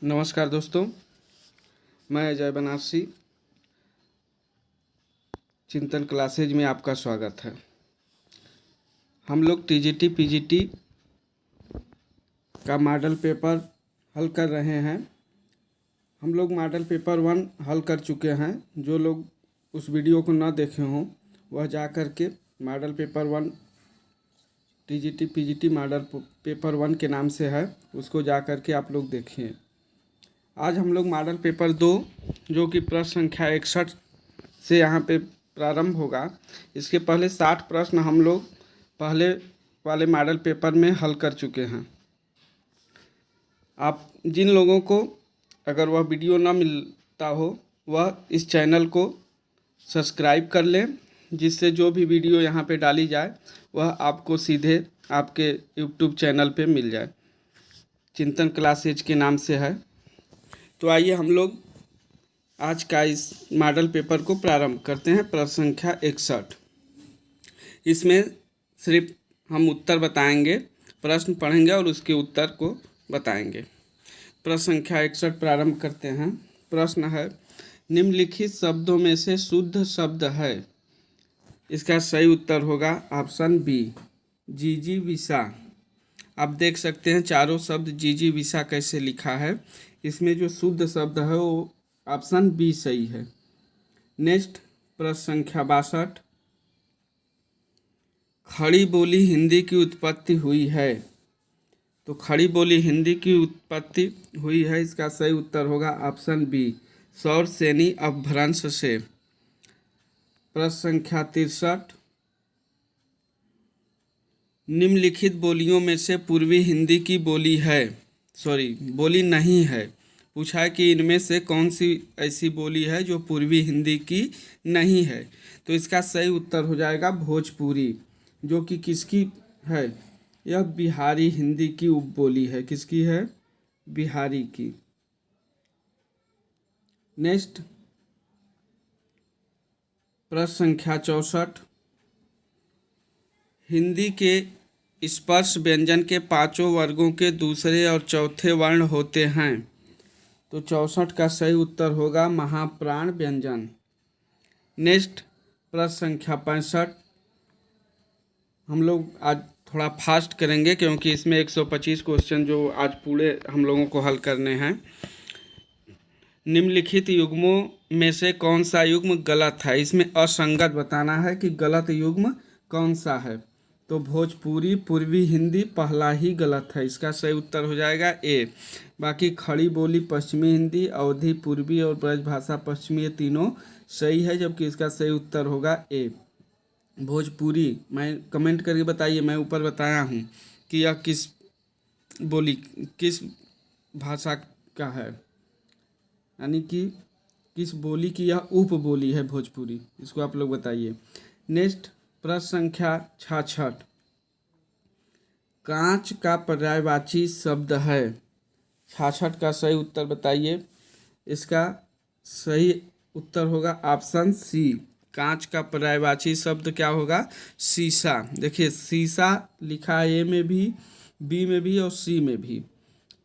नमस्कार दोस्तों, मैं अजय बनारसी। चिंतन क्लासेज में आपका स्वागत है। हम लोग टीजीटी पीजीटी का मॉडल पेपर हल कर रहे हैं। हम लोग मॉडल पेपर 1 हल कर चुके हैं। जो लोग उस वीडियो को ना देखे हों वह जा कर के model paper 1 TGT PGT model paper 1 के नाम से है, उसको जा कर के आप लोग देखिए। आज हम लोग मॉडल पेपर 2 जो कि प्रश्न संख्या 61 से यहाँ पे प्रारंभ होगा। इसके पहले 60 प्रश्न हम लोग पहले वाले मॉडल पेपर में हल कर चुके हैं। आप जिन लोगों को अगर वह वीडियो ना मिलता हो वह इस चैनल को सब्सक्राइब कर लें, जिससे जो भी वीडियो यहाँ पे डाली जाए वह आपको सीधे आपके यूट्यूब चैनल पे मिल जाए। चिंतन क्लासेज के नाम से है। तो आइए हम लोग आज का इस मॉडल पेपर को प्रारंभ करते हैं। प्रश्न संख्या 61। इसमें सिर्फ हम उत्तर बताएंगे, प्रश्न पढ़ेंगे और उसके उत्तर को बताएंगे। प्रश्न संख्या 61 प्रारंभ करते हैं। प्रश्न है, निम्नलिखित शब्दों में से शुद्ध शब्द है। इसका सही उत्तर होगा ऑप्शन बी, जिजीविषा। आप देख सकते हैं चारों शब्द जिजीविषा कैसे लिखा है। इसमें जो शुद्ध शब्द है वो ऑप्शन बी सही है। नेक्स्ट प्रश्न संख्या 62। खड़ी बोली हिंदी की उत्पत्ति हुई है। तो खड़ी बोली हिंदी की उत्पत्ति हुई है, इसका सही उत्तर होगा ऑप्शन बी, सौर सेनी अपभ्रंश से। प्रश्न संख्या 63। निम्नलिखित बोलियों में से पूर्वी हिंदी की बोली नहीं है। पूछा है कि इनमें से कौन सी ऐसी बोली है जो पूर्वी हिंदी की नहीं है। तो इसका सही उत्तर हो जाएगा भोजपुरी, जो कि किसकी है? यह बिहारी हिंदी की उपबोली है। किसकी है? बिहारी की। नेक्स्ट प्रश्न संख्या 64। हिंदी के स्पर्श व्यंजन के पांचों वर्गों के दूसरे और चौथे वर्ण होते हैं। तो 64 का सही उत्तर होगा महाप्राण व्यंजन। नेक्स्ट प्रश्न संख्या 65। हम लोग आज थोड़ा फास्ट करेंगे क्योंकि इसमें 125 क्वेश्चन जो आज पूरे हम लोगों को हल करने हैं। निम्नलिखित युग्मों में से कौन सा युग्म गलत है? इसमें असंगत बताना है कि गलत युग्म कौन सा है। तो भोजपुरी पूर्वी हिंदी पहला ही गलत है, इसका सही उत्तर हो जाएगा ए। बाकी खड़ी बोली पश्चिमी हिंदी, अवधी पूर्वी और ब्रजभाषा पश्चिमी, ये तीनों सही है, जबकि इसका सही उत्तर होगा ए भोजपुरी। मैं कमेंट करके बताइए, मैं ऊपर बताया हूँ कि यह किस भाषा का है, यानी कि किस बोली की यह उपबोली है भोजपुरी। इसको आप लोग बताइए। नेक्स्ट प्रश्न संख्या 66। कांच का पर्यायवाची शब्द है। 66 का सही उत्तर बताइए। इसका सही उत्तर होगा ऑप्शन सी, कांच का पर्यायवाची शब्द क्या होगा? शीशा। देखिए शीशा लिखा है ए में भी, बी में भी और सी में भी।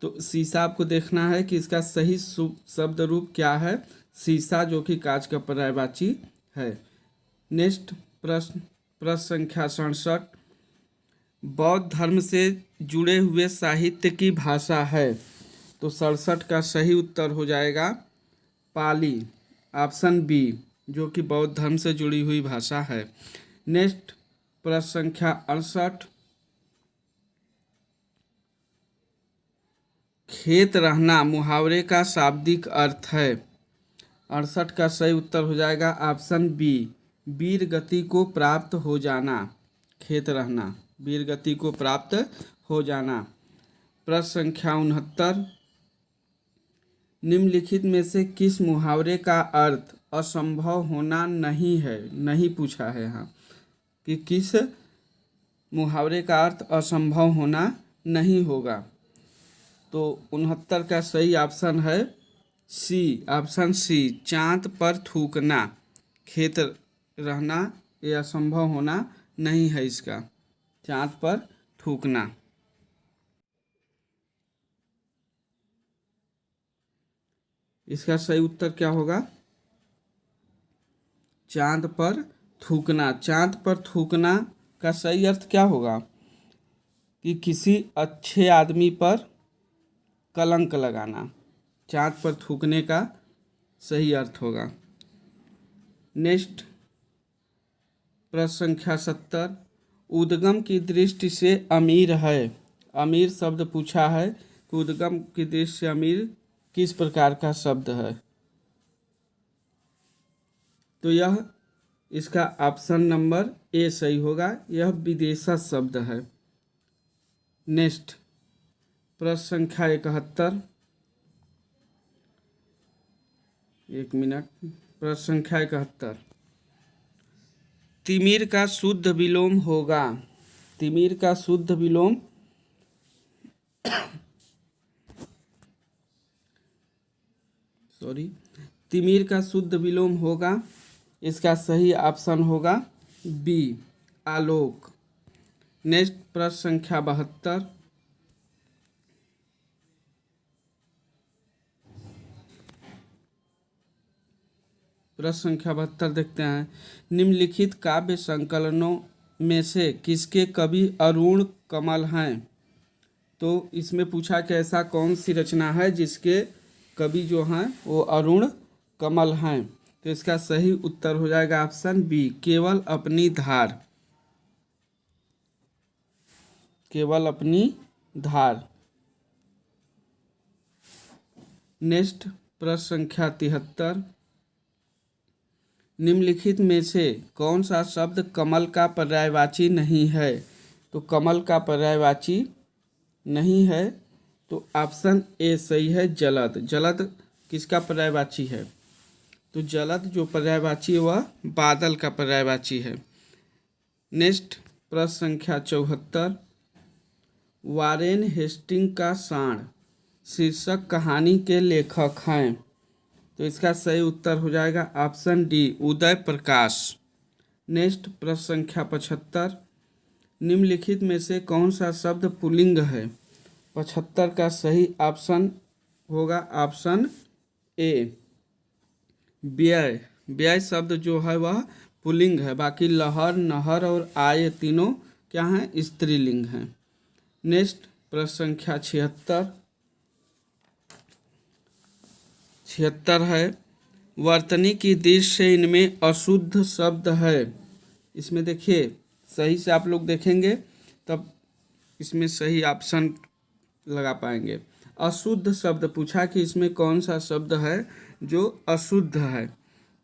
तो शीशा आपको देखना है कि इसका सही शब्द रूप क्या है, शीशा, जो कि कांच का पर्यायवाची है। नेक्स्ट प्रश्न संख्या 67। बौद्ध धर्म से जुड़े हुए साहित्य की भाषा है। तो 67 का सही उत्तर हो जाएगा पाली, ऑप्शन बी, जो कि बौद्ध धर्म से जुड़ी हुई भाषा है। नेक्स्ट प्रश्न संख्या 68। खेत रहना मुहावरे का शाब्दिक अर्थ है। 68 का सही उत्तर हो जाएगा ऑप्शन बी, वीर गति को प्राप्त हो जाना। खेत रहना वीर गति को प्राप्त हो जाना। प्रश्न संख्या 69। निम्नलिखित में से किस मुहावरे का अर्थ असंभव होना नहीं है? नहीं पूछा है यहाँ कि किस मुहावरे का अर्थ असंभव होना नहीं होगा। तो 69 का सही ऑप्शन है सी, ऑप्शन सी, चांद पर थूकना। खेत रहना ये असंभव होना नहीं है, इसका चांद पर थूकना। इसका सही उत्तर क्या होगा? चांद पर थूकना। चांद पर थूकना का सही अर्थ क्या होगा? कि किसी अच्छे आदमी पर कलंक लगाना। चांद पर थूकने का सही अर्थ होगा। नेक्स्ट प्रश्न संख्या 70। उद्गम की दृष्टि से अमीर है। अमीर शब्द पूछा है कि उद्गम की दृष्टि से अमीर किस प्रकार का शब्द है? तो यह इसका ऑप्शन नंबर ए सही होगा। यह विदेशा शब्द है। नेक्स्ट प्रश्न संख्या 71। एक मिनट। प्रश्न संख्या 71। तिमिर का शुद्ध विलोम होगा। तिमिर का शुद्ध विलोम तिमिर का शुद्ध विलोम होगा। इसका सही ऑप्शन होगा बी, आलोक। नेक्स्ट प्रश्न संख्या 72। प्रश्न संख्या 72 देखते हैं। निम्नलिखित काव्य संकलनों में से किसके कवि अरुण कमल हैं? तो इसमें पूछा कि ऐसा कौन सी रचना है जिसके कवि जो हैं वो अरुण कमल हैं? तो इसका सही उत्तर हो जाएगा ऑप्शन बी, केवल अपनी धार। केवल अपनी धार। नेक्स्ट प्रश्न संख्या 73। निम्नलिखित में से कौन सा शब्द कमल का पर्यायवाची नहीं है? तो कमल का पर्यायवाची नहीं है तो ऑप्शन ए सही है, जलद। जलद किसका पर्यायवाची है? तो जलद जो पर्यायवाची है वह बादल का पर्यायवाची है। नेक्स्ट प्रश्न संख्या 74। वारेन हेस्टिंग का सांड शीर्षक कहानी के लेखक हैं। तो इसका सही उत्तर हो जाएगा option D, Uday Prakash. Next प्रश्न संख्या 75। निम्नलिखित में से कौन सा शब्द पुल्लिंग है? 75 का सही ऑप्शन होगा ऑप्शन ए, व्यय। व्यय शब्द जो है वह पुल्लिंग है। बाकी लहर, नहर और आय तीनों क्या हैं? स्त्रीलिंग हैं। नेक्स्ट प्रश्न संख्या 76। 76 है। वर्तनी की दृष्टि से इनमें अशुद्ध शब्द है। इसमें देखिए सही से आप लोग देखेंगे तब इसमें सही ऑप्शन लगा पाएंगे। अशुद्ध शब्द पूछा कि इसमें कौन सा शब्द है जो अशुद्ध है?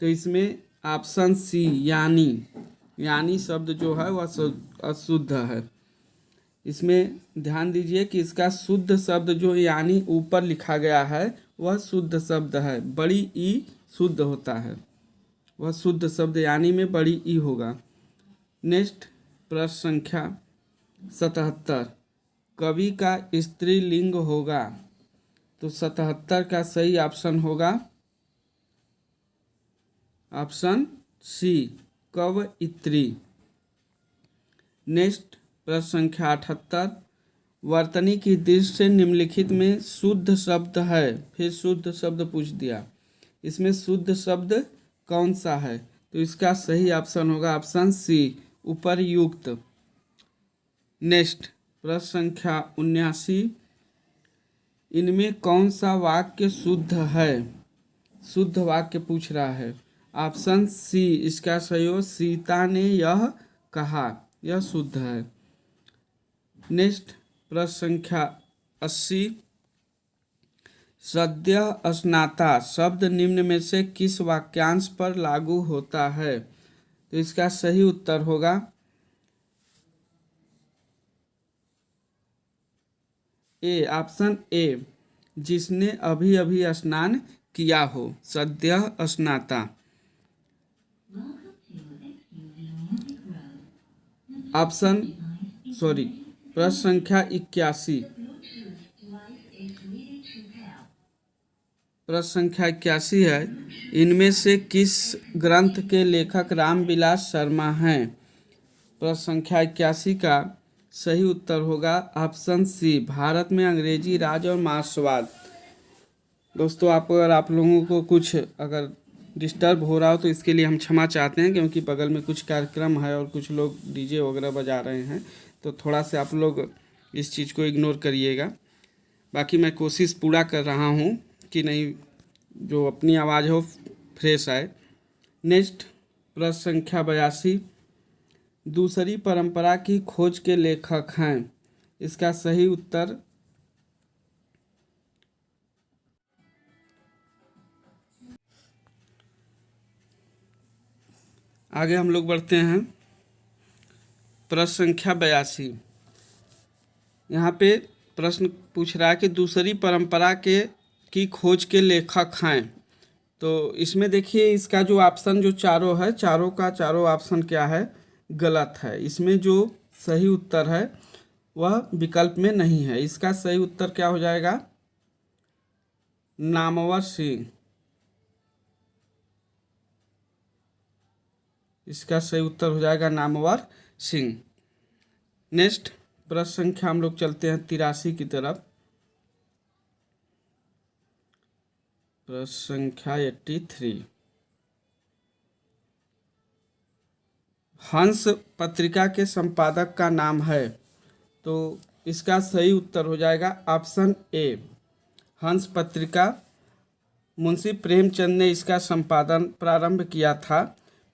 तो इसमें ऑप्शन सी, यानी। यानी शब्द जो है वह अशुद्ध है। इसमें ध्यान दीजिए कि इसका शुद्ध शब्द जो यानी ऊपर लिखा गया है वह शुद्ध शब्द है। बड़ी ई शुद्ध होता है, वह शुद्ध शब्द यानी में बड़ी ई होगा। नेक्स्ट प्रश्न संख्या 77। कवि का स्त्रीलिंग होगा। तो 77 का सही ऑप्शन होगा ऑप्शन सी, कवयित्री। नेक्स्ट प्रश्न संख्या 78। वर्तनी की दृष्टि से निम्नलिखित में शुद्ध शब्द है। फिर शुद्ध शब्द पूछ दिया। इसमें शुद्ध शब्द कौन सा है? तो इसका सही ऑप्शन होगा ऑप्शन सी, उपर्युक्त। नेक्स्ट प्रश्न संख्या 79। इनमें कौन सा वाक्य शुद्ध है? शुद्ध वाक्य पूछ रहा है। ऑप्शन सी इसका सही हो, सीता ने यह कहा, यह शुद्ध है। नेक्स्ट प्रश्न संख्या 80। सद्य स्नाता शब्द निम्न में से किस वाक्यांश पर लागू होता है? तो इसका सही उत्तर होगा ए, ऑप्शन ए, जिसने अभी अभी स्नान किया हो, सद्य स्नाता। ऑप्शन प्रश्न संख्या 81। प्रश्न संख्या 81 है। इनमें से किस ग्रंथ के लेखक रामविलास शर्मा हैं? प्रश्न संख्या 81 का सही उत्तर होगा ऑप्शन सी, भारत में अंग्रेजी राज और मार्क्सवाद। दोस्तों अगर आप लोगों को कुछ अगर डिस्टर्ब हो रहा हो तो इसके लिए हम क्षमा चाहते हैं, क्योंकि बगल में कुछ कार्यक्रम है और कुछ लोग डीजे वगैरह बजा रहे हैं, तो थोड़ा सा आप लोग इस चीज़ को इग्नोर करिएगा। बाकी मैं कोशिश पूरा कर रहा हूँ कि नहीं जो अपनी आवाज़ हो फ्रेश आए। नेक्स्ट प्रश्न संख्या 82, दूसरी परंपरा की खोज के लेखक हैं। इसका सही उत्तर आगे हम लोग बढ़ते हैं। प्रश्न संख्या 82, यहाँ पे प्रश्न पूछ रहा है कि दूसरी परंपरा के की खोज के लेखक हैं। तो इसमें देखिए इसका जो ऑप्शन जो चारों है, चारों का चारों ऑप्शन क्या है, गलत है। इसमें जो सही उत्तर है वह विकल्प में नहीं है। इसका सही उत्तर क्या हो जाएगा, नामवर सिंह। इसका सही उत्तर हो जाएगा नामवर सिंह। नेक्स्ट प्रश्न संख्या हम लोग चलते हैं 83 की तरफ। प्रश्न संख्या 83, हंस पत्रिका के संपादक का नाम है। तो इसका सही उत्तर हो जाएगा ऑप्शन ए, हंस पत्रिका। मुंशी प्रेमचंद ने इसका संपादन प्रारंभ किया था।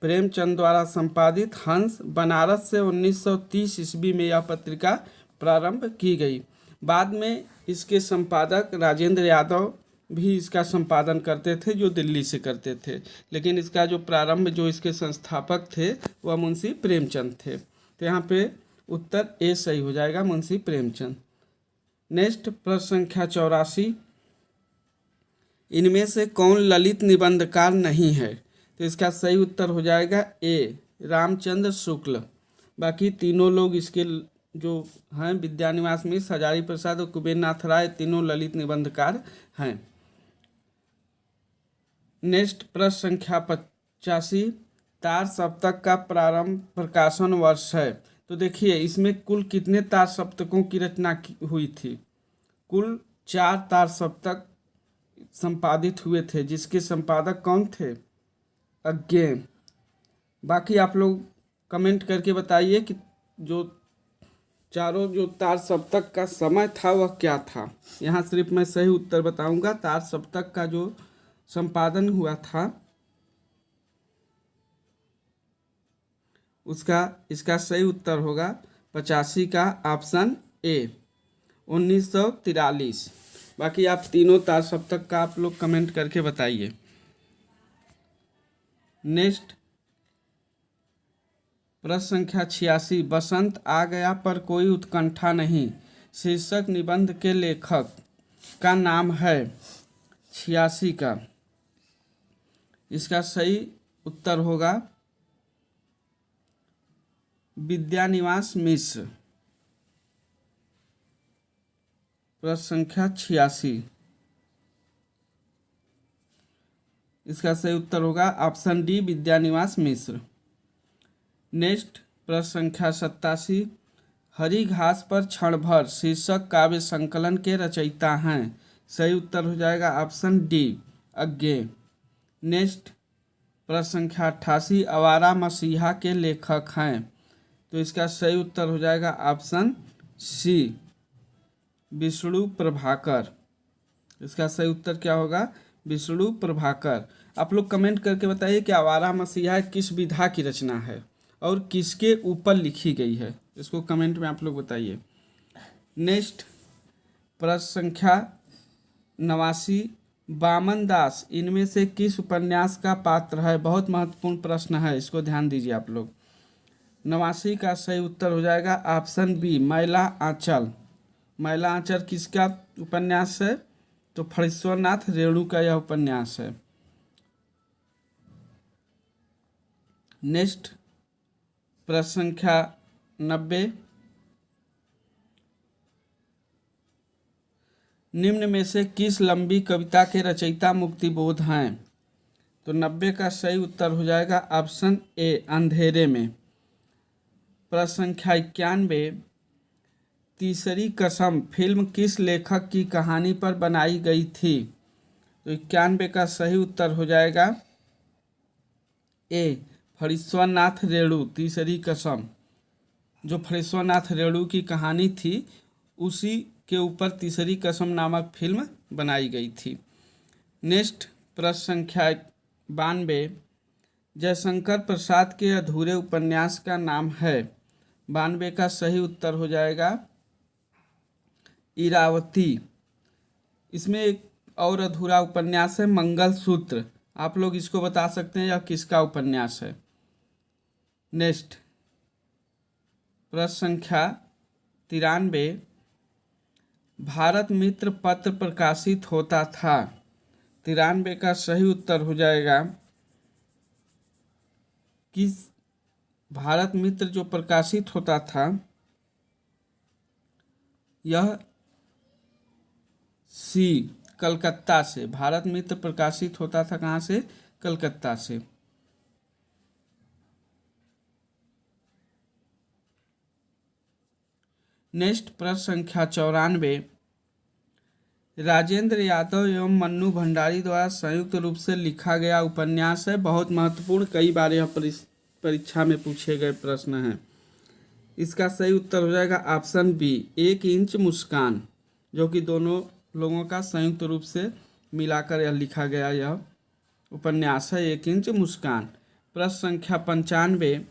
प्रेमचंद द्वारा संपादित हंस बनारस से 1930 ईस्वी में यह पत्रिका प्रारंभ की गई। बाद में इसके संपादक राजेंद्र यादव भी इसका संपादन करते थे, जो दिल्ली से करते थे, लेकिन इसका जो प्रारंभ जो इसके संस्थापक थे वह मुंशी प्रेमचंद थे। तो यहाँ पे उत्तर ए सही हो जाएगा, मुंशी प्रेमचंद। नेक्स्ट प्रश्न संख्या 84, इनमें से कौन ललित निबंधकार नहीं है। तो इसका सही उत्तर हो जाएगा ए, रामचंद्र शुक्ल। बाकी तीनों लोग इसके जो हैं विद्यानिवास मिश्र, हजारी प्रसाद और कुबेर नाथ राय, तीनों ललित निबंधकार हैं। नेक्स्ट प्रश्न संख्या 85, तार सप्तक का प्रारंभ प्रकाशन वर्ष है। तो देखिए इसमें कुल कितने तार सप्तकों की रचना हुई थी। कुल 4 तार सप्तक संपादित हुए थे, जिसके संपादक कौन थे, अज्ञे। बाकी आप लोग कमेंट करके बताइए कि जो चारों जो तार सप्तक का समय था वह क्या था। यहाँ सिर्फ मैं सही उत्तर बताऊंगा। तार सप्तक का जो संपादन हुआ था उसका इसका सही उत्तर होगा 85 का ऑप्शन ए, 1943। बाकी आप तीनों तार सप्तक का आप लोग कमेंट करके बताइए। नेक्स्ट प्रश्न संख्या 86, बसंत आ गया पर कोई उत्कंठा नहीं शीर्षक निबंध के लेखक का नाम है। 86 का इसका सही उत्तर होगा विद्यानिवास मिश्र। प्रश्न संख्या 86 इसका सही उत्तर होगा ऑप्शन डी, विद्यानिवास मिश्र। नेक्स्ट प्रश्न संख्या 87, हरी घास पर क्षण भर शीर्षक काव्य संकलन के रचयिता हैं। सही उत्तर हो जाएगा ऑप्शन डी, अज्ञे। नेक्स्ट प्रश्न संख्या 88, आवारा मसीहा के लेखक हैं। तो इसका सही उत्तर हो जाएगा ऑप्शन सी, विष्णु प्रभाकर। इसका सही उत्तर क्या होगा, विष्णु प्रभाकर। आप लोग कमेंट करके बताइए कि आवारा मसीहा किस विधा की रचना है और किसके ऊपर लिखी गई है, इसको कमेंट में आप लोग बताइए। नेक्स्ट प्रश्न संख्या 89, वामन दास इनमें से किस उपन्यास का पात्र है। बहुत महत्वपूर्ण प्रश्न है, इसको ध्यान दीजिए आप लोग। 89 का सही उत्तर हो जाएगा ऑप्शन बी, मैला आंचल। मैला आंचल किसका उपन्यास है, तो फणीश्वरनाथ रेणु का यह उपन्यास है। नेक्स्ट प्रश्न संख्या 90, निम्न में से किस लंबी कविता के रचयिता मुक्तिबोध हैं। तो 90 का सही उत्तर हो जाएगा ऑप्शन ए, अंधेरे में। प्रश्न संख्या 91, तीसरी कसम फिल्म किस लेखक की कहानी पर बनाई गई थी। तो 91 का सही उत्तर हो जाएगा ए, फणीश्वरनाथ रेणु तीसरी कसम। जो फणीश्वरनाथ रेणु की कहानी थी उसी के ऊपर तीसरी कसम नामक फिल्म बनाई गई थी। नेक्स्ट प्रश्न संख्या 92, जयशंकर प्रसाद के अधूरे उपन्यास का नाम है। 92 का सही उत्तर हो जाएगा इरावती। इसमें एक और अधूरा उपन्यास है मंगलसूत्र। आप लोग इसको बता सकते हैं यह किसका उपन्यास है। नेक्स्ट प्रश्न संख्या 93, भारत मित्र पत्र प्रकाशित होता था। 93 का सही उत्तर हो जाएगा कि भारत मित्र जो प्रकाशित होता था यह सी, कलकत्ता से। भारत मित्र प्रकाशित होता था कहाँ से? कलकत्ता से। नेक्स्ट प्रश्न संख्या 94, राजेंद्र यादव एवं मन्नू भंडारी द्वारा संयुक्त रूप से लिखा गया उपन्यास है। बहुत महत्वपूर्ण, कई बार यह परीक्षा में पूछे गए प्रश्न हैं। इसका सही उत्तर हो जाएगा ऑप्शन बी, 1 इंच मुस्कान, जो कि दोनों लोगों का संयुक्त रूप से मिलाकर यह लिखा गया यह उपन्यास है, 1 इंच मुस्कान। प्रश्न संख्या 95,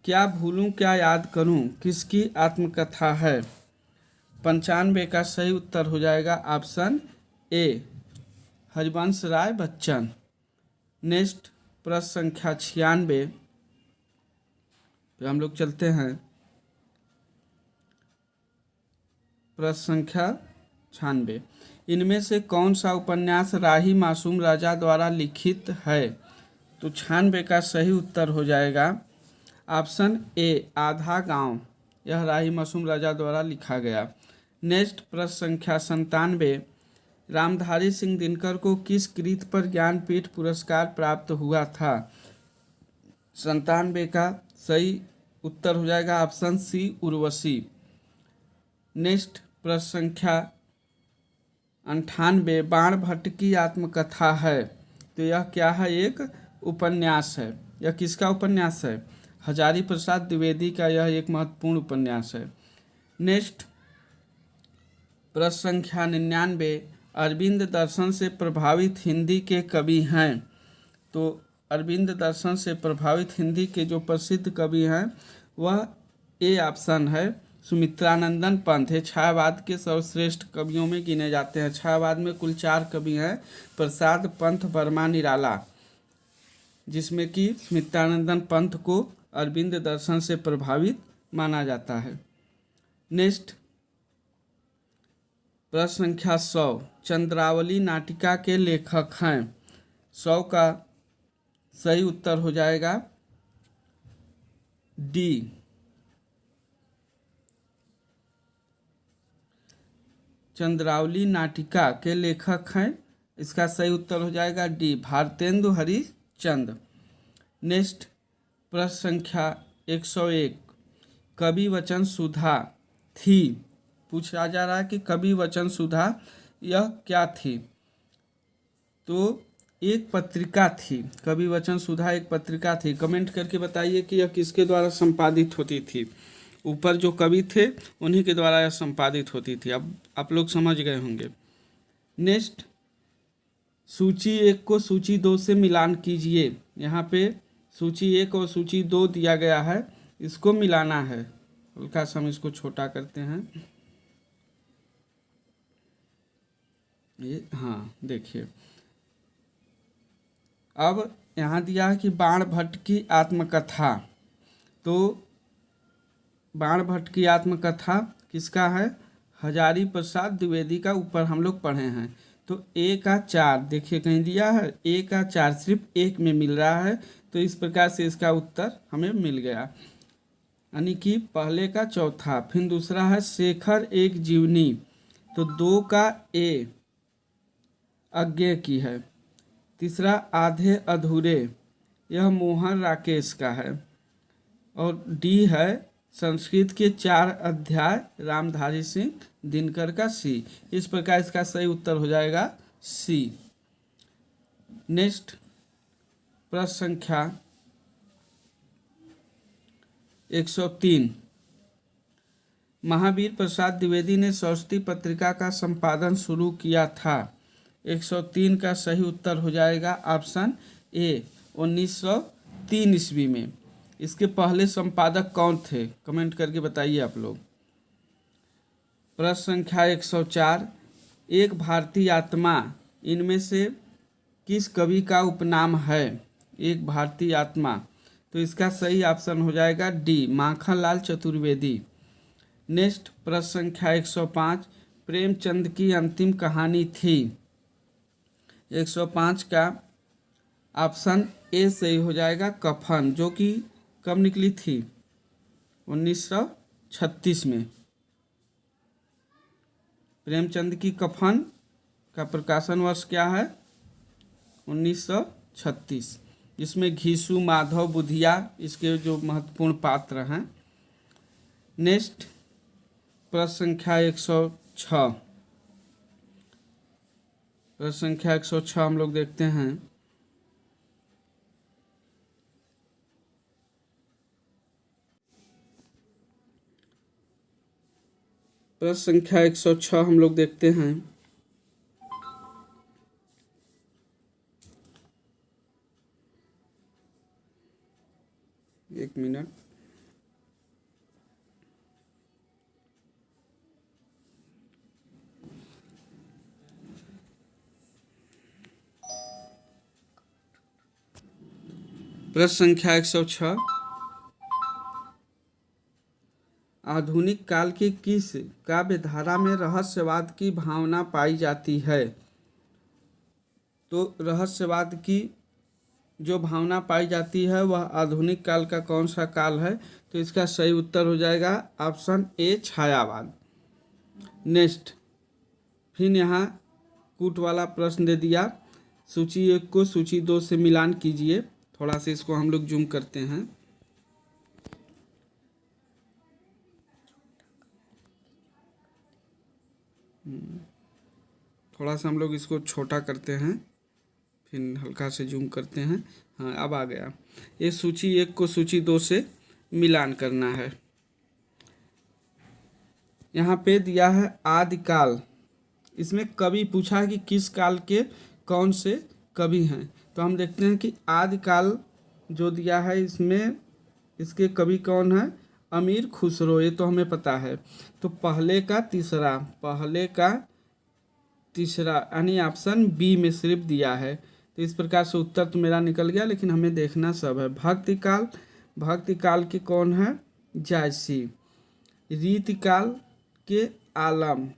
क्या भूलूं क्या याद करूं किसकी आत्मकथा है। 95 का सही उत्तर हो जाएगा option A, Harivansh Rai Bachchan. Next प्रश्न संख्या 96 पे हम लोग चलते हैं। प्रश्न संख्या 96, इनमें से कौन सा उपन्यास राही मासूम राजा द्वारा लिखित है। तो 96 का सही उत्तर हो जाएगा ऑप्शन ए, आधा गांव। यह राही मासूम राजा द्वारा लिखा गया। नेक्स्ट प्रश्न संख्या 97, रामधारी सिंह दिनकर को किस कृति पर ज्ञानपीठ पुरस्कार प्राप्त हुआ था। 97 का सही उत्तर हो जाएगा ऑप्शन सी, उर्वशी। नेक्स्ट प्रश्न संख्या 98, बाण भट्ट की आत्मकथा है। तो यह क्या है? एक उपन्यास है। यह किसका उपन्यास है? हजारी प्रसाद द्विवेदी का यह एक महत्वपूर्ण उपन्यास है। नेक्स्ट प्रश्न संख्या 99, अरविंद दर्शन से प्रभावित हिंदी के कवि हैं। तो अरविंद दर्शन से प्रभावित हिंदी के जो प्रसिद्ध कवि हैं वह ए ऑप्शन है, सुमित्रानंदन पंत है। छायावाद के सर्वश्रेष्ठ कवियों में गिने जाते हैं। छायावाद में कुल 4 कवि हैं, प्रसाद, पंत, वर्मा, निराला, जिसमें कि सुमित्रानंदन पंत को अरविंद दर्शन से प्रभावित माना जाता है। नेक्स्ट प्रश्न संख्या 100, चंद्रावली नाटिका के लेखक हैं। 100 का सही उत्तर हो जाएगा डी, चंद्रावली नाटिका के लेखक हैं। इसका सही उत्तर हो जाएगा डी, भारतेंदु हरिश्चंद्र। नेक्स्ट प्रश्न संख्या 101, कवि वचन सुधा थी। पूछा जा रहा है कि कवि वचन सुधा यह क्या थी। तो एक पत्रिका थी, कवि वचन सुधा एक पत्रिका थी। कमेंट करके बताइए कि यह किसके द्वारा संपादित होती थी। ऊपर जो कवि थे उन्हीं के द्वारा यह संपादित होती थी। अब आप लोग समझ गए होंगे। नेक्स्ट सूची 1 को सूची 2 से मिलान कीजिए। यहाँ पे सूची 1 और सूची 2 दिया गया है, इसको मिलाना है। हल्का सा हम इसको छोटा करते हैं। ये हाँ देखिए, अब यहाँ दिया है कि बाण भट्ट की आत्मकथा। तो बाण भट्ट की आत्मकथा किसका है? हजारी प्रसाद द्विवेदी का। ऊपर हम लोग पढ़े हैं। तो ए का 4 देखिए कहीं दिया है, ए का 4 सिर्फ एक में मिल रहा है। तो इस प्रकार से इसका उत्तर हमें मिल गया, यानी कि पहले का चौथा। फिर दूसरा है शेखर एक जीवनी। तो 2 का ए अज्ञेय की है। तीसरा आधे अधूरे, यह मोहन राकेश का है। और डी है संस्कृत के 4 अध्याय रामधारी सिंह दिनकर का सी। इस प्रकार इसका सही उत्तर हो जाएगा सी। नेक्स्ट प्रश्न संख्या 103। महावीर प्रसाद द्विवेदी ने सरस्वती पत्रिका का संपादन शुरू किया था। 103 का सही उत्तर हो जाएगा ऑप्शन ए 1903 ईस्वी में। इसके पहले संपादक कौन थे, कमेंट करके बताइए आप लोग। प्रश्न संख्या 104। एक भारतीय आत्मा इनमें से किस कवि का उपनाम है? एक भारतीय आत्मा, तो इसका सही ऑप्शन हो जाएगा डी माखनलाल चतुर्वेदी। नेक्स्ट प्रश्न संख्या 105। प्रेमचंद की अंतिम कहानी थी। 105 का ऑप्शन ए सही हो जाएगा कफन, जो कि कब निकली थी? 1936 में। प्रेमचंद की कफन का प्रकाशन वर्ष क्या है? 1936। जिसमें घीसू, माधव, बुधिया इसके जो महत्वपूर्ण पात्र हैं। नेक्स्ट प्रश्न संख्या 106। प्रश्न संख्या 106 हम लोग देखते हैं। प्रश्न संख्या 106 हम लोग देखते हैं। एक मिनट। प्रश्न संख्या 106। आधुनिक काल की किस काव्य धारा में रहस्यवाद की भावना पाई जाती है? तो रहस्यवाद की जो भावना पाई जाती है वह आधुनिक काल का कौन सा काल है? तो इसका सही उत्तर हो जाएगा ऑप्शन ए छायावाद। नेक्स्ट फिर यहाँ कूट वाला प्रश्न दे दिया। सूची 1 को सूची 2 से मिलान कीजिए। थोड़ा सा इसको हम लोग जूम करते हैं। थोड़ा सा हम लोग इसको छोटा करते हैं, फिर हल्का से जूम करते हैं। हाँ, अब आ गया। ये सूची 1 को सूची 2 से मिलान करना है। यहाँ पे दिया है आदिकाल। इसमें कवि पूछा है कि किस काल के कौन से कवि हैं। तो हम देखते हैं कि आदिकाल जो दिया है इसमें इसके कवि कौन है? अमीर खुसरो, ये तो हमें पता है। तो पहले का तीसरा यानी ऑप्शन बी में सिर्फ दिया है। तो इस प्रकार से उत्तर तो मेरा निकल गया, लेकिन हमें देखना सब है। भक्तिकाल के कौन है? जायसी। रीतिकाल के आलम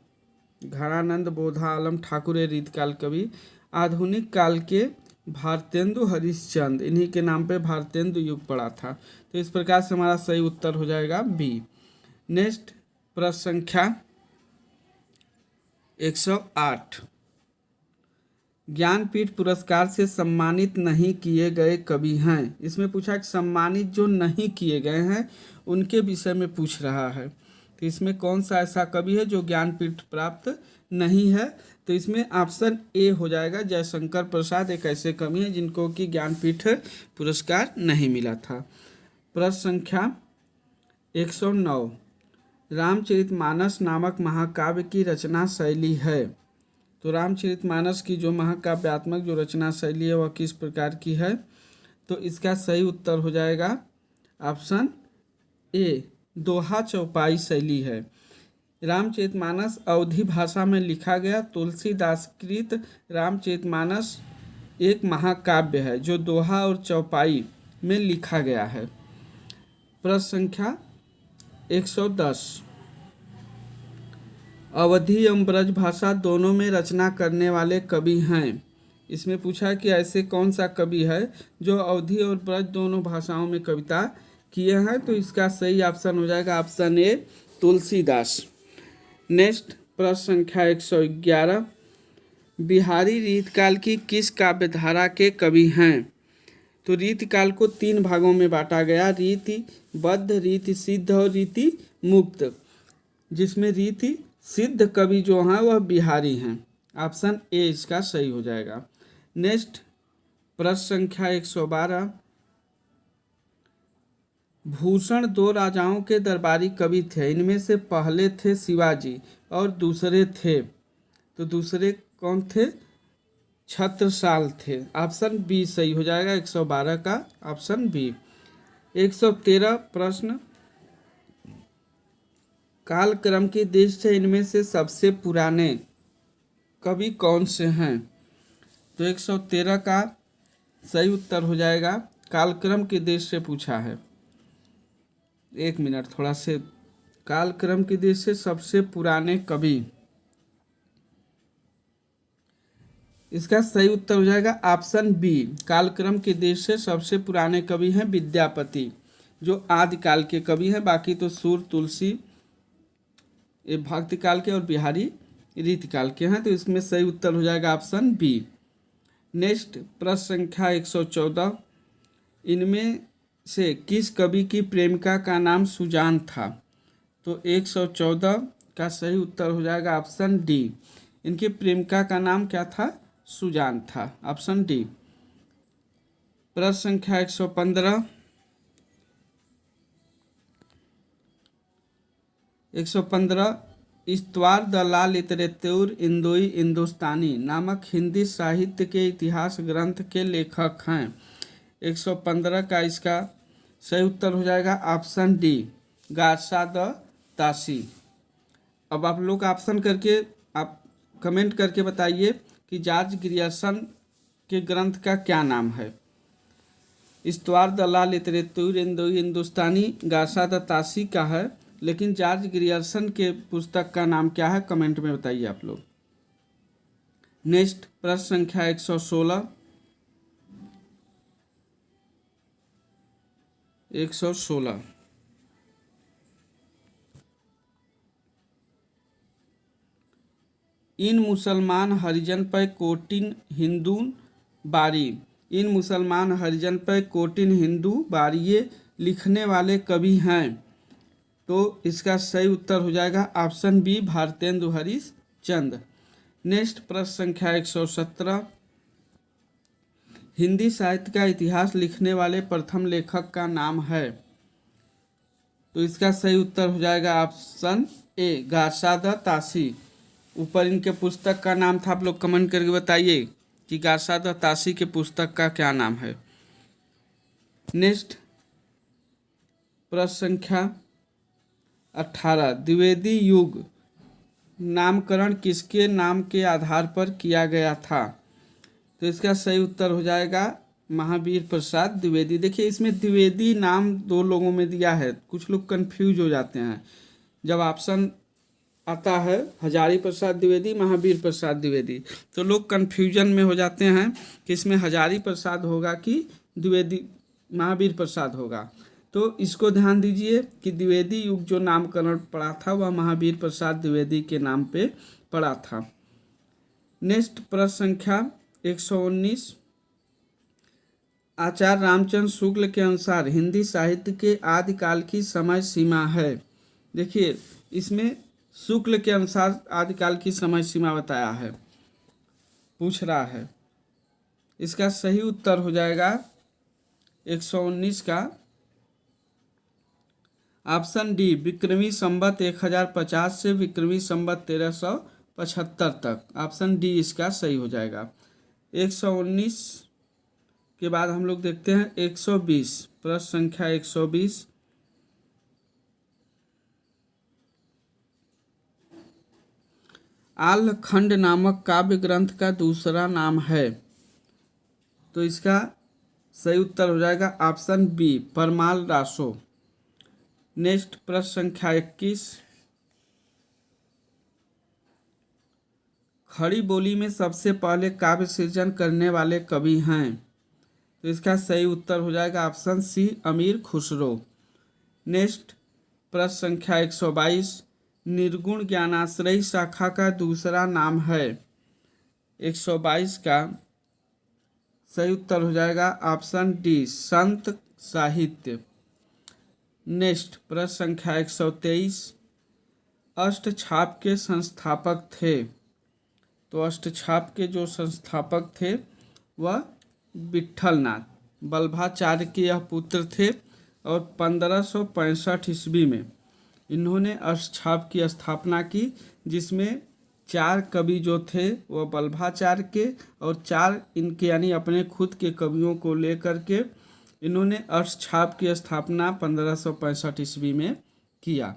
घरानंद बोधा आलम ठाकुर रीतिकाल कवि। आधुनिक काल के भारतेंदु हरिश्चंद्र, इन्हीं के नाम पे भारतेंदु युग पड़ा था। तो इस प्रकार से हमारा सही उत्तर हो जाएगा बी। नेक्स्ट प्रश्न संख्या 108। ज्ञानपीठ पुरस्कार से सम्मानित नहीं किए गए कवि हैं। इसमें पूछा कि सम्मानित जो नहीं किए गए हैं उनके विषय में पूछ रहा है। तो इसमें कौन सा ऐसा कवि है जो ज्ञानपीठ प्राप्त नहीं है? तो इसमें ऑप्शन ए हो जाएगा जयशंकर प्रसाद। एक ऐसे कवि हैं जिनको कि ज्ञानपीठ पुरस्कार नहीं मिला था। प्रश्न संख्या 109। रामचरितमानस नामक महाकाव्य की रचना शैली है। तो रामचरितमानस की जो महाकाव्यात्मक जो रचना शैली है वह किस प्रकार की है? तो इसका सही उत्तर हो जाएगा ऑप्शन ए दोहा चौपाई शैली है। रामचरितमानस अवधी भाषा में लिखा गया तुलसीदास कृत रामचरितमानस एक महाकाव्य है जो दोहा और चौपाई में लिखा गया है। प्रश्न संख्या 110। अवधी एवं ब्रज भाषा दोनों में रचना करने वाले कवि हैं। इसमें पूछा कि ऐसे कौन सा कवि है जो अवधी और ब्रज दोनों भाषाओं में कविता किए हैं। तो इसका सही ऑप्शन हो जाएगा ऑप्शन ए तुलसीदास। नेक्स्ट प्रश्न संख्या 111। बिहारी रीतकाल की किस काव्य धारा के कवि हैं? तो रीतिकाल को 3 भागों में बांटा गया, रीति बद्ध, रीति सिद्ध और रीति मुक्त। जिसमें रीति सिद्ध कवि जो हैं वह बिहारी हैं। ऑप्शन ए इसका सही हो जाएगा। नेक्स्ट प्रश्न संख्या 112, भूषण दो राजाओं के दरबारी कवि थे, इनमें से पहले थे शिवाजी और दूसरे थे, तो दूसरे कौन थे? छत्रसाल थे। ऑप्शन बी सही हो जाएगा 112 का, ऑप्शन बी। 113 प्रश्न, कालक्रम की दृष्टि से इनमें से सबसे पुराने कवि कौन से हैं? तो 113 का सही उत्तर हो जाएगा, कालक्रम की दृष्टि से पूछा है। एक मिनट, थोड़ा से, कालक्रम की दृष्टि से सबसे पुराने कवि, इसका सही उत्तर हो जाएगा ऑप्शन बी। कालक्रम की दृष्टि से सबसे पुराने कवि हैं विद्यापति, जो आदिकाल के कवि हैं। बाकी तो सूर, तुलसी ये भक्ति काल के और बिहारी रीतिकाल के हैं, तो इसमें सही उत्तर हो जाएगा ऑप्शन बी। नेक्स्ट प्रश्न संख्या 114, इनमें से किस कवि की प्रेमिका का नाम सुजान था? तो 114 का सही उत्तर हो जाएगा ऑप्शन डी। इनकी प्रेमिका का नाम क्या था? सुजान था, ऑप्शन डी। प्रश्न संख्या 115, 115, इस्तवार द ला लिटरेचर इंदोई हिंदुस्तानी नामक हिंदी साहित्य के इतिहास ग्रंथ के लेखक हैं। 115 का इसका सही उत्तर हो जाएगा ऑप्शन डी, गारसा द तासी। अब आप लोग ऑप्शन करके, आप कमेंट करके बताइए कि जॉर्ज ग्रियर्सन के ग्रंथ का क्या नाम है? इस्तवार द ला लिटरेचर इंदोई हिंदुस्तानी गारसा द तासी का है, लेकिन जॉर्ज ग्रियर्सन के पुस्तक का नाम क्या है? कमेंट में बताइए आप लोग। नेक्स्ट प्रश्न संख्या 116, 116, इन मुसलमान हरिजन पर कोटिन हिंदू बारी, इन मुसलमान हरिजन पर कोटिन हिंदू बारी ये लिखने वाले कवि हैं, तो इसका सही उत्तर हो जाएगा option B, Bharatendu Harishchandra. Next प्रश्न संख्या 117, हिंदी साहित्य का इतिहास लिखने वाले प्रथम लेखक का नाम है, तो इसका सही उत्तर हो जाएगा ऑप्शन ए, गारसा द तासी। ऊपर इनके पुस्तक का नाम था, आप लोग कमेंट करके बताइए कि गारसा द तासी के पुस्तक का क्या नाम है। नेक्स्ट प्रश्न संख्या 18, द्विवेदी युग नामकरण किसके नाम के आधार पर किया गया था? तो इसका सही उत्तर हो जाएगा महावीर प्रसाद द्विवेदी। देखिए इसमें द्विवेदी नाम दो लोगों में दिया है, कुछ लोग कंफ्यूज हो जाते हैं जब ऑप्शन आता है हजारी प्रसाद द्विवेदी, महावीर प्रसाद द्विवेदी, तो लोग कंफ्यूजन में हो जाते हैं कि इसमें हजारी प्रसाद होगा कि द्विवेदी महावीर प्रसाद होगा। तो इसको ध्यान दीजिए कि द्विवेदी युग जो नामकरण पड़ा था वह महावीर प्रसाद द्विवेदी के नाम पे पड़ा था। नेक्स्ट प्रश्न संख्या 119, आचार्य रामचंद्र शुक्ल के अनुसार हिंदी साहित्य के आदिकाल की समय सीमा है। देखिए इसमें शुक्ल के अनुसार आदिकाल की समय सीमा बताया है, पूछ रहा है। इसका सही उत्तर हो जाएगा 119 का ऑप्शन डी, विक्रमी संवत 1050 से विक्रमी संवत 1375 तक, ऑप्शन डी इसका सही हो जाएगा। 119 के बाद हम लोग देखते हैं 120, प्रश्न संख्या 120, आल्हखंड नामक काव्य ग्रंथ का दूसरा नाम है, तो इसका सही उत्तर हो जाएगा option B, Parmal Raso. Next प्रश्न संख्या 21, खड़ी बोली में सबसे पहले काव्य सृजन करने वाले कवि हैं, तो इसका सही उत्तर हो जाएगा ऑप्शन सी, अमीर खुसरो। नेक्स्ट प्रश्न संख्या 122, निर्गुण ज्ञानाश्रयी शाखा का दूसरा नाम है, 122 का सही उत्तर हो जाएगा ऑप्शन डी, संत साहित्य। नेक्स्ट प्रश्न संख्या 123, अष्टछाप के संस्थापक थे, तो अष्टछाप के जो संस्थापक थे वह विट्ठलनाथ वल्लभाचार्य के यह पुत्र थे और 1565 ईस्वी में इन्होंने अष्टछाप की स्थापना की, जिसमें 4 कवि जो थे वह वल्लभाचार्य के और 4 इनके यानी अपने खुद के कवियों को लेकर के इन्होंने अष्टछाप की स्थापना 1565 ईस्वी में किया।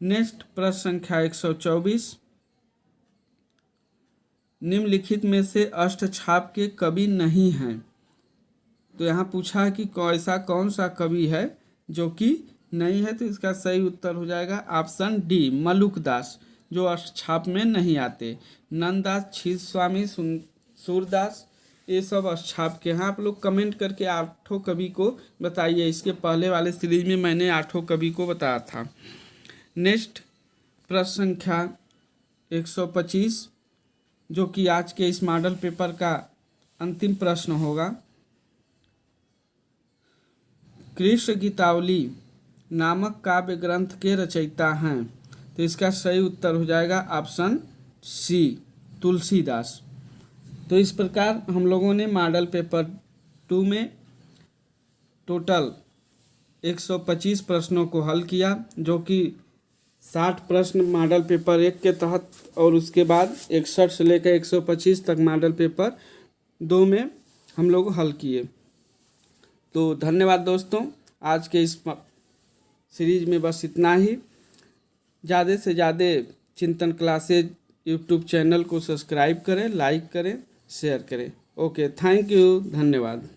नेक्स्ट प्रश्न संख्या 124, निम्नलिखित में से अष्टछाप के कवि नहीं हैं। तो यहाँ पूछा है कि ऐसा कौन सा कवि है जो कि नहीं है, तो इसका सही उत्तर हो जाएगा ऑप्शन डी मलुकदास, जो अष्टछाप में नहीं आते। नंददास, छीद स्वामी, सूरदास, ये सब अष्टछाप के हैं। आप लोग कमेंट करके 8 कवि को बताइए। इसके पहले वाले सीरीज में मैंने 8 कवि को बताया था। नेक्स्ट प्रश्न संख्या 125, जो कि आज के इस मॉडल पेपर का अंतिम प्रश्न होगा। कृष्ण गीतावली नामक काव्य ग्रंथ के रचयिता हैं। तो इसका सही उत्तर हो जाएगा ऑप्शन सी तुलसीदास। तो इस प्रकार हम लोगों ने मॉडल पेपर 2 में टोटल 125 प्रश्नों को हल किया, जो कि 60 प्रश्न मॉडल पेपर 1 के तहत और उसके बाद 61 से लेकर 125 तक मॉडल पेपर 2 में हम लोग हल किए। तो धन्यवाद दोस्तों, आज के इस सीरीज में बस इतना ही। ज़्यादा से ज़्यादा चिंतन क्लासेज यूट्यूब चैनल को सब्सक्राइब करें, लाइक करें, शेयर करें। ओके, थैंक यू, धन्यवाद।